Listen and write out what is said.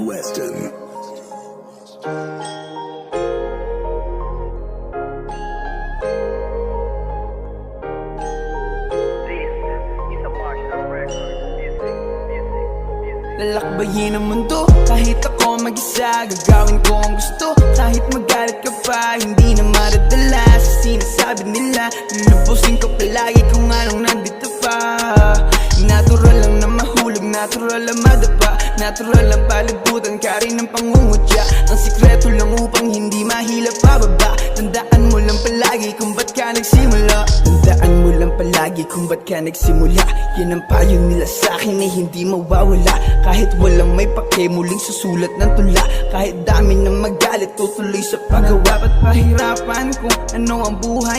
Weston. Lalakbayin ang mundo, kahit ako mag-isa. Gagawin ko ang gusto, kahit magalit ka pa. Hindi na madadala sa sinasabi nila. Lulubusin ko palagi kung anong nandito pa. Natural lang na mahulog, natural lang madapa. Natural lang palagutan ka rin ng pangungutya. Ang sikreto lang upang hindi mahila pababa. Tandaan mo lang palagi kung ba't ka nagsimula. Tandaan mo lang palagi kung ba't ka nagsimula. Yan ang payo nila sa'kin ay hindi mawawala. Kahit walang may pake, muling susulat ng tula. Kahit dami ng magalit, tutuloy sa paggawa. Ba't pahirapan kung ano ang buhay